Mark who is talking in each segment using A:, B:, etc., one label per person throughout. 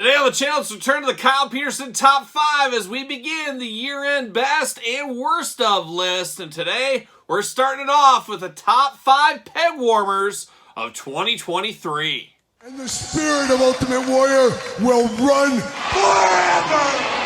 A: Today on the channel, let's return to the Kyle Peterson Top 5 as we begin the year-end best and worst of list. And today, we're starting it off with the top 5 peg warmers of 2023.
B: And the spirit of Ultimate Warrior will run forever!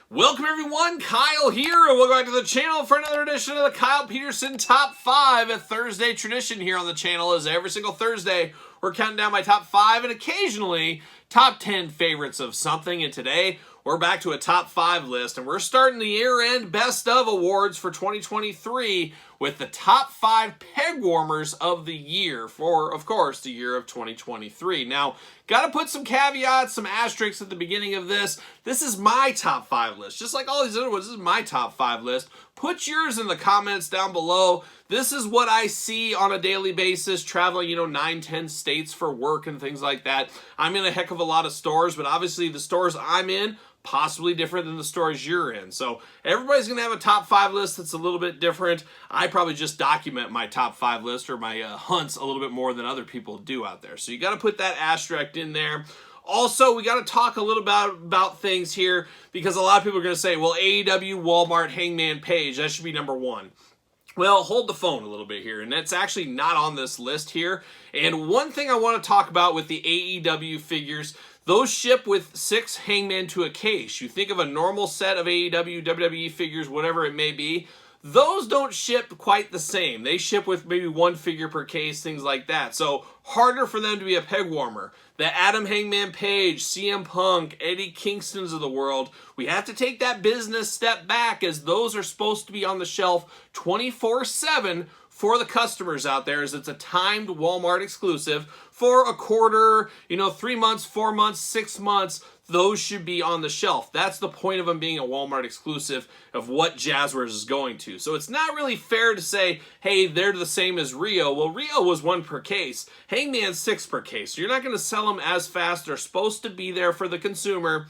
A: Welcome everyone, Kyle here, and welcome back to the channel for another edition of the Kyle Peterson Top 5, a Thursday tradition here on the channel. As every single Thursday, we're counting down my top 5 and occasionally top 10 favorites of something. And today, we're back to a top 5 list, and we're starting the year-end Best of Awards for 2023 with the top 5 peg warmers of the year for, of course, the year of 2023. Now, got to put some caveats, some asterisks at the beginning of this. This is my top 5 list. Just like all these other ones, this is my top 5 list. Put yours in the comments down below. This is what I see on a daily basis, traveling, 9, 10 states for work and things like that. I'm in a heck of a lot of stores, but obviously the stores I'm in, possibly different than the stores you're in. So everybody's going to have a top 5 list that's a little bit different. I probably just document my top 5 list or my hunts a little bit more than other people do out there. So you got to put that asterisk in there. Also, we got to talk a little about things here because a lot of people are going to say, well, AEW, Walmart, Hangman Page, that should be number 1. Well, hold the phone a little bit here, and that's actually not on this list here. And one thing I want to talk about with the AEW figures, those ship with 6 Hangman to a case. You think of a normal set of AEW, WWE figures, whatever it may be, those don't ship quite the same. They ship with maybe 1 figure per case, things like that. So harder for them to be a peg warmer. The Adam Hangman Page, CM Punk, Eddie Kingstons of the world, we have to take that business step back as those are supposed to be on the shelf 24/7 for the customers out there, as it's a timed Walmart exclusive for a quarter, 3 months, 4 months, 6 months. Those should be on the shelf. That's the point of them being a Walmart exclusive of what Jazzwares is going to. So it's not really fair to say, hey, they're the same as Riho. Well, Riho was 1 per case. Hangman's 6 per case. So you're not going to sell them as fast. They're supposed to be there for the consumer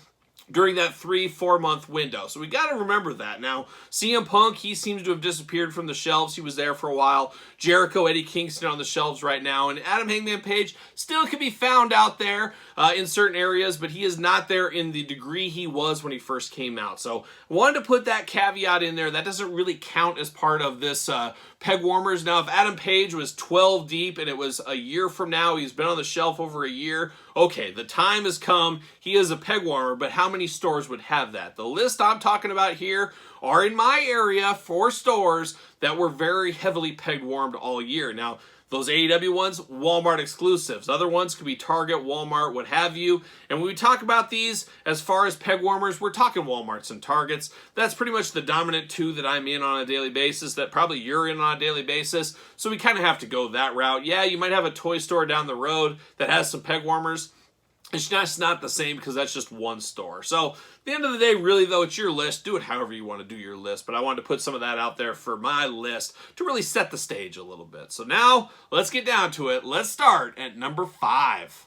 A: during that 3-4 month window. So we got to remember that. Now, CM Punk, he seems to have disappeared from the shelves. He was there for a while. Jericho, Eddie Kingston on the shelves right now. And Adam Hangman Page still can be found out there in certain areas, but he is not there in the degree he was when he first came out. So I wanted to put that caveat in there. That doesn't really count as part of this peg warmers. Now, if Adam Page was 12 deep and it was a year from now, he's been on the shelf over a year, okay, the time has come. He is a peg warmer, but how many stores would have that? The list I'm talking about here are in my area for stores that were very heavily peg warmed all year. Now, those AEW ones, Walmart exclusives. Other ones could be Target, Walmart, what have you. And when we talk about these, as far as peg warmers, we're talking Walmarts and Targets. That's pretty much the dominant 2 that I'm in on a daily basis, that probably you're in on a daily basis. So we kind of have to go that route. Yeah, you might have a toy store down the road that has some peg warmers. It's just not the same because that's just 1 store. So at the end of the day, really, though, it's your list. Do it however you want to do your list. But I wanted to put some of that out there for my list to really set the stage a little bit. So now, let's get down to it. Let's start at number 5.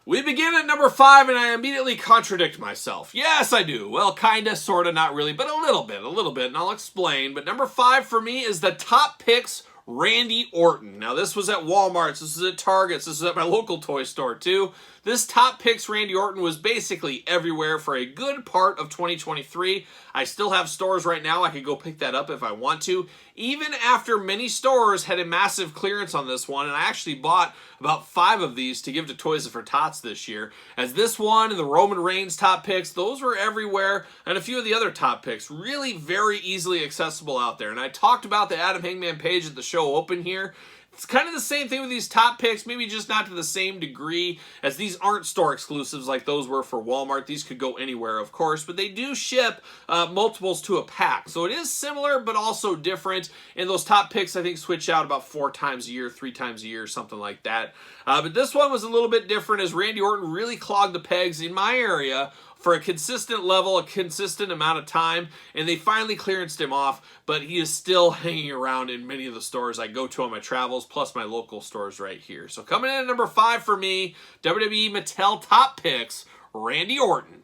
A: We begin at number 5, and I immediately contradict myself. Yes, I do. Well, kinda, sorta, not really, but a little bit, and I'll explain. But number 5 for me is the Top Picks Randy Orton. Now, this was at Walmart's, this is at Target's, this is at my local toy store too. This Top Picks Randy Orton was basically everywhere for a good part of 2023. I still have stores right now. I could go pick that up if I want to. Even after many stores had a massive clearance on this one, and I actually bought about 5 of these to give to Toys for Tots this year. As this one and the Roman Reigns Top Picks, those were everywhere, and a few of the other Top Picks, really very easily accessible out there. And I talked about the Adam Hangman Page at the show open here. It's kind of the same thing with these Top Picks, maybe just not to the same degree, as these aren't store exclusives like those were for Walmart. These could go anywhere, of course, but they do ship multiples to a pack. So it is similar, but also different. And those Top Picks, I think, switch out about 4 times a year, 3 times a year, something like that. But this one was a little bit different, as Randy Orton really clogged the pegs in my area for a consistent level, a consistent amount of time, and they finally clearanced him off, but he is still hanging around in many of the stores I go to on my travels, plus my local stores right here. So coming in at number 5 for me, WWE Mattel Top Picks, Randy Orton.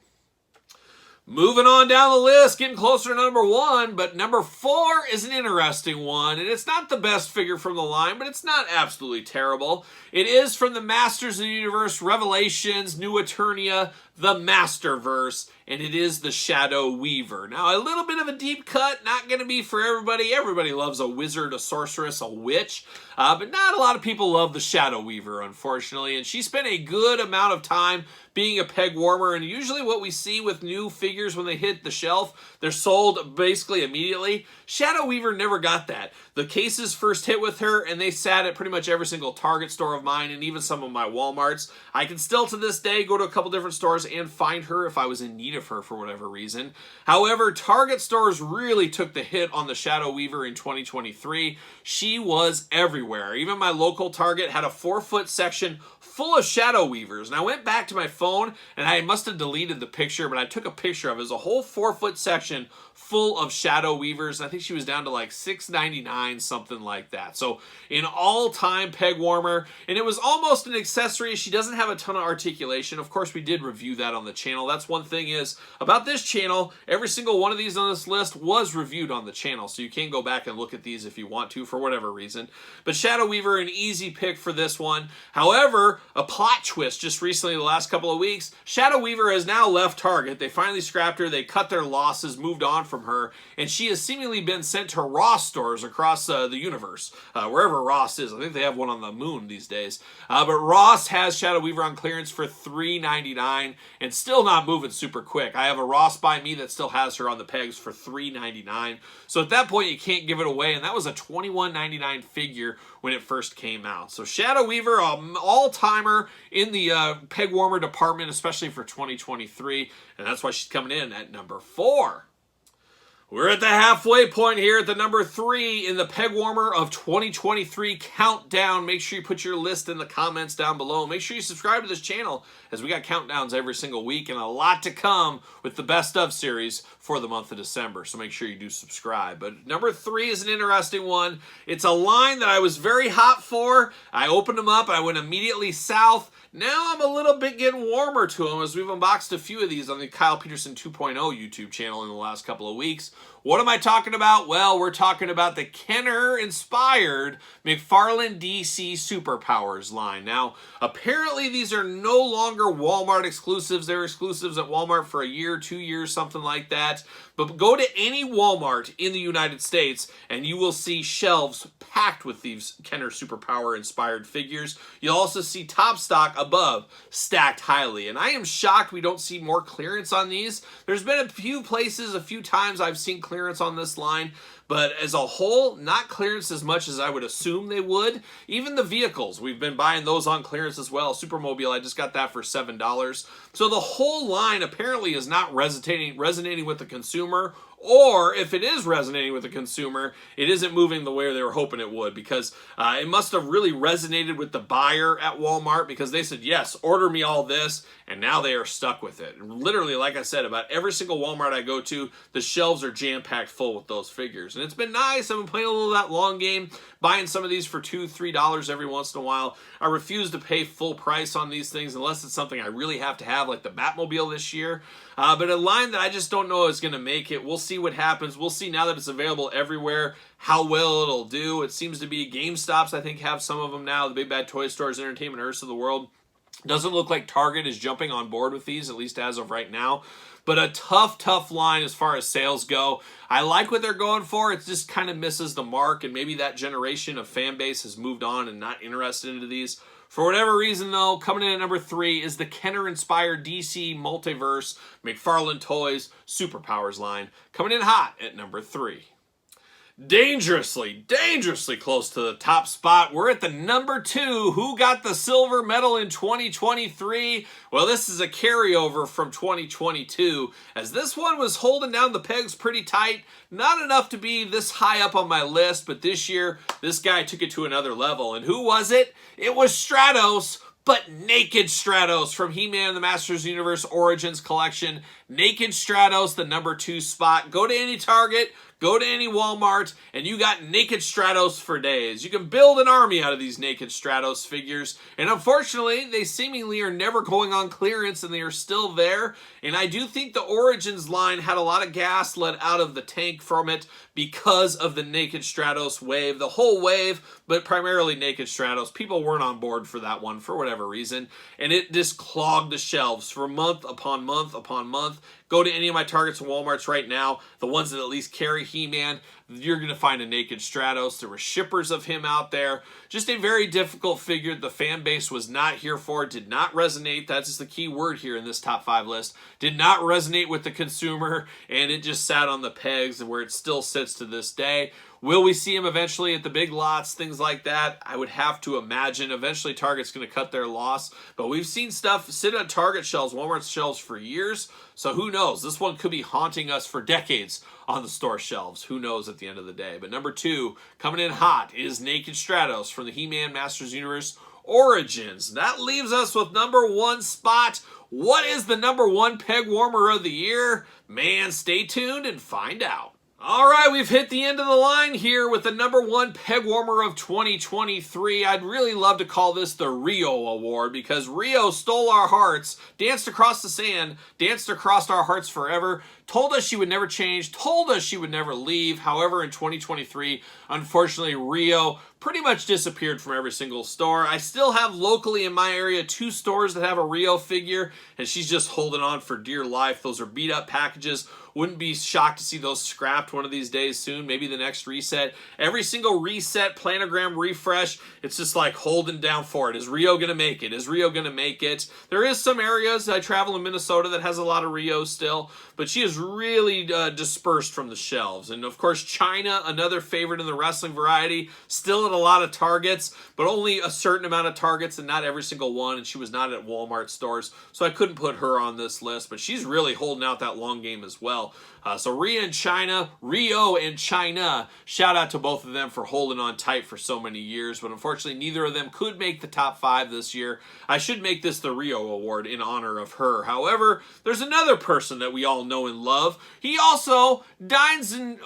A: Moving on down the list, getting closer to number 1, but number 4 is an interesting one, and it's not the best figure from the line, but it's not absolutely terrible. It is from the Masters of the Universe Revelations, New Eternia, the Masterverse, and it is the Shadow Weaver. Now, a little bit of a deep cut, not going to be for everybody. Everybody loves a wizard, a sorceress, a witch, but not a lot of people love the Shadow Weaver, unfortunately, and she spent a good amount of time being a peg warmer, and usually what we see with new figures when they hit the shelf, they're sold basically immediately. Shadow Weaver never got that. The cases first hit with her, and they sat at pretty much every single Target store of mine, and even some of my Walmarts. I can still, to this day, go to a couple different stores and find her if I was in need of her for whatever reason. However, Target stores really took the hit on the Shadow Weaver in 2023. She was everywhere. Even my local Target had a 4-foot section full of Shadow Weavers. And I went back to my phone, and I must have deleted the picture, but I took a picture of it. It was a whole 4-foot section full of Shadow Weavers. I think she was down to like $6.99, something like that. So an all-time peg warmer, and it was almost an accessory. She doesn't have a ton of articulation. Of course, we did review that on the channel. That's one thing is about this channel, every single one of these on this list was reviewed on the channel, so you can go back and look at these if you want to for whatever reason. But Shadow Weaver, an easy pick for this one. However, a plot twist just recently, the last couple of weeks, Shadow Weaver has now left Target. They finally scrapped her. They cut their losses, moved on from her, and she has seemingly been sent to Ross stores across the universe, wherever Ross is. I think they have one on the moon these days. But Ross has Shadow Weaver on clearance for $3.99 and still not moving super quick. I have a Ross by me that still has her on the pegs for $3.99. So at that point, you can't give it away, and that was a $21.99 figure when it first came out. So Shadow Weaver, all-timer in the peg warmer department, especially for 2023, and that's why she's coming in at number 4. We're at the halfway point here at the number 3 in the peg warmer of 2023 countdown. Make sure you put your list in the comments down below. Make sure you subscribe to this channel as we got countdowns every single week and a lot to come with the best of series for the month of December. So make sure you do subscribe. But number 3 is an interesting one. It's a line that I was very hot for. I opened them up. I went immediately south. Now I'm a little bit getting warmer to them as we've unboxed a few of these on the Kyle Peterson 2.0 YouTube channel in the last couple of weeks. What am I talking about? Well, we're talking about the Kenner-inspired McFarlane DC Superpowers line. Now, apparently these are no longer Walmart exclusives. They're exclusives at Walmart for a year, 2 years, something like that. But go to any Walmart in the United States and you will see shelves packed with these Kenner Superpower-inspired figures. You'll also see top stock above, stacked highly. And I am shocked we don't see more clearance on these. There's been a few places, a few times I've seen clearance on this line, but as a whole, not clearance as much as I would assume they would. Even the vehicles, we've been buying those on clearance as well. Supermobile, I just got that for $7. So the whole line apparently is not resonating with the consumer, or if it is resonating with the consumer, it isn't moving the way they were hoping it would, because it must have really resonated with the buyer at Walmart, because they said, yes, order me all this, and now they are stuck with it. And literally, like I said, about every single Walmart I go to, the shelves are jam-packed full with those figures. And it's been nice. I've been playing a little of that long game, buying some of these for $2, $3 every once in a while. I refuse to pay full price on these things unless it's something I really have to have, like the Batmobile this year. But a line that I just don't know is going to make it. We'll see what happens. We'll see now that it's available everywhere how well it'll do. It seems to be GameStops, I think, have some of them now. The Big Bad Toy Stores, Entertainment Earths of the world. Doesn't look like Target is jumping on board with these, at least as of right now. But a tough line as far as sales go. I like what they're going for. It just kind of misses the mark, and maybe that generation of fan base has moved on and not interested into these. For whatever reason, though, coming in at number 3 is the Kenner-inspired DC Multiverse McFarlane Toys Superpowers line. Coming in hot at number 3. Dangerously close to the top spot. We're at the number 2. Who got the silver medal in 2023? Well, this is a carryover from 2022, as this one was holding down the pegs pretty tight. Not enough to be this high up on my list, but this year, this guy took it to another level. And who was it? It was Stratos. but Naked Stratos from He-Man the Masters Universe Origins Collection. Naked Stratos, the number 2 spot. Go to any Target, go to any Walmart, and you got Naked Stratos for days. You can build an army out of these Naked Stratos figures, and unfortunately, they seemingly are never going on clearance, and they are still there. And I do think the Origins line had a lot of gas let out of the tank from it because of the Naked Stratos wave. The whole wave, but primarily Naked Stratos. People weren't on board for that one for whatever reason, and it just clogged the shelves for month upon month upon month. Go to any of my Targets and Walmarts right now, the ones that at least carry He-Man, you're going to find a Naked Stratos. There were shippers of him out there. Just a very difficult figure the fan base was not here for, did not resonate. That's just the key word here in this top 5 list. Did not resonate with the consumer, and it just sat on the pegs and where it still sits to this day. Will we see him eventually at the big lots, things like that? I would have to imagine. Eventually Target's going to cut their loss, but we've seen stuff sit on Target shelves, Walmart shelves for years, so who knows? This one could be haunting us for decades on the store shelves. Who knows at the end of the day? But number 2, coming in hot, is Naked Stratos from the He-Man Masters Universe Origins. That leaves us with number 1 spot. What is the number 1 peg warmer of the year? Man, stay tuned and find out. All right, we've hit the end of the line here with the number 1 peg warmer of 2023. I'd really love to call this the Riho Award because Riho stole our hearts, danced across the sand, danced across our hearts forever, told us she would never change, told us she would never leave. However, in 2023, unfortunately, Riho pretty much disappeared from every single store. I still have locally in my area 2 stores that have a Riho figure, and she's just holding on for dear life. Those are beat up packages. Wouldn't be shocked to see those scrapped one of these days soon, maybe the next reset. Every single reset, planogram refresh, it's just like holding down for it. Is Riho going to make it? Is Riho going to make it? There is some areas, I travel in Minnesota, that has a lot of Riho still, but she is really dispersed from the shelves. And of course, China, another favorite in the wrestling variety, still at a lot of Targets, but only a certain amount of Targets and not every single one, and she was not at Walmart stores, so I couldn't put her on this list, but she's really holding out that long game as well. So Riho and China, shout out to both of them for holding on tight for so many years, but unfortunately neither of them could make the top 5 this year. I should make this the Riho Award in honor of her. However, there's another person that we all know and love. He also dines in...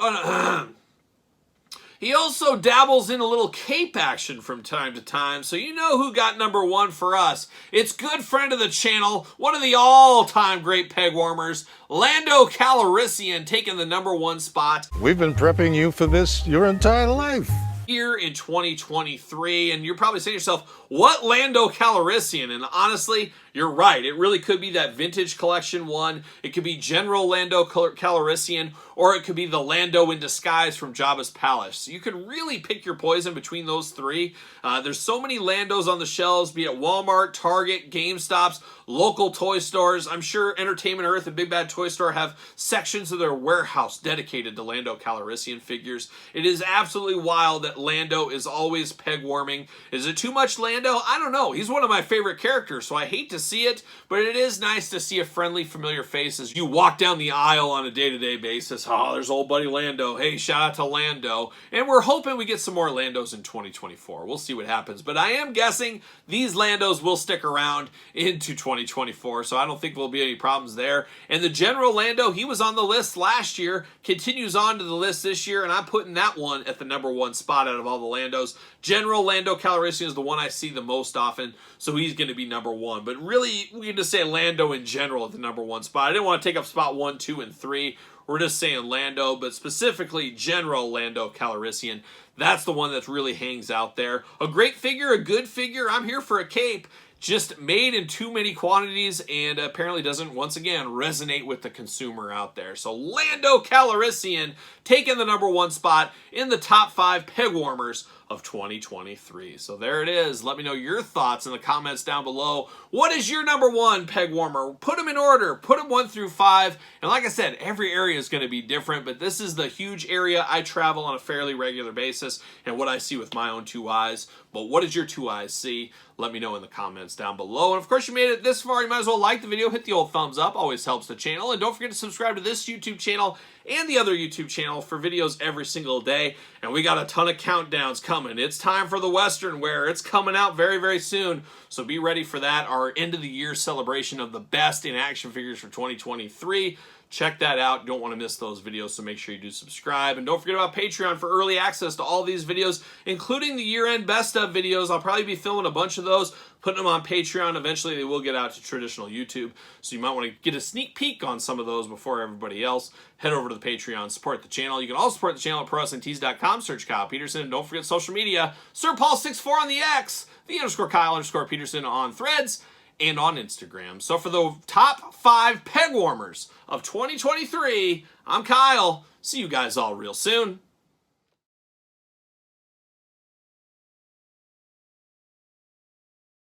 A: He also dabbles in a little cape action from time to time, so you know who got number 1 for us. It's good friend of the channel, one of the all-time great peg warmers, Lando Calrissian, taking the number 1 spot.
C: We've been prepping you for this your entire life.
A: Here in 2023, and you're probably saying to yourself, what Lando Calrissian? And honestly, you're right. It really could be that vintage collection one. It could be General Lando Calrissian, or it could be the Lando in disguise from Jabba's palace. So you could really pick your poison between those 3. There's so many Landos on the shelves, be it Walmart, Target, GameStops, local toy stores. I'm sure Entertainment Earth and Big Bad Toy Store have sections of their warehouse dedicated to Lando Calrissian figures. It is absolutely wild that Lando is always peg warming. Is it too much Lando? I don't know. He's one of my favorite characters, so I hate to see it, but it is nice to see a friendly, familiar face as you walk down the aisle on a day-to-day basis. Oh, there's old buddy Lando. Hey, shout out to Lando. And we're hoping we get some more Landos in 2024. We'll see what happens, but I am guessing these Landos will stick around into 2024, so I don't think there'll be any problems there. And the General Lando, he was on the list last year, continues on to the list this year, and I'm putting that one at the number 1 spot out of all the Landos. General Lando Calrissian is the one I see the most often, so he's going to be number 1. But really, we can just say Lando in general at the number 1 spot. I didn't want to take up spot 1, 2, and 3. We're just saying Lando, but specifically General Lando Calrissian. That's the one that really hangs out there. A great figure, a good figure. I'm here for a cape. Just made in too many quantities and apparently doesn't, once again, resonate with the consumer out there. So Lando Calrissian taking the number 1 spot in the top 5 peg warmers of 2023. So there it is. Let me know your thoughts in the comments down below. What is your number 1 peg warmer? Put them in order. Put them 1 through 5. And like I said, every area is going to be different, but this is the huge area I travel on a fairly regular basis and what I see with my own 2 eyes. But what did your 2 eyes see? Let me know in the comments down below. And of course, you made it this far, you might as well like the video, hit the old thumbs up. Always helps the channel. And don't forget to subscribe to this YouTube channel and the other YouTube channel for videos every single day. And we got a ton of countdowns coming. It's time for the Western wear. It's coming out very, very soon. So be ready for that. Our end of the year celebration of the best in action figures for 2023. Check that out. You don't want to miss those videos, so make sure you do subscribe. And don't forget about Patreon for early access to all these videos, including the year-end best of videos. I'll probably be filming a bunch of those, putting them on Patreon. Eventually, they will get out to traditional YouTube, so you might want to get a sneak peek on some of those before everybody else. Head over to the Patreon, support the channel. You can also support the channel at ProWrestlingTees.com. Search Kyle Peterson. And don't forget social media. SirPaul64 on the X, _Kyle_Peterson on Threads, and on Instagram. So for the top 5 peg warmers of 2023, I'm Kyle. See you guys all real soon.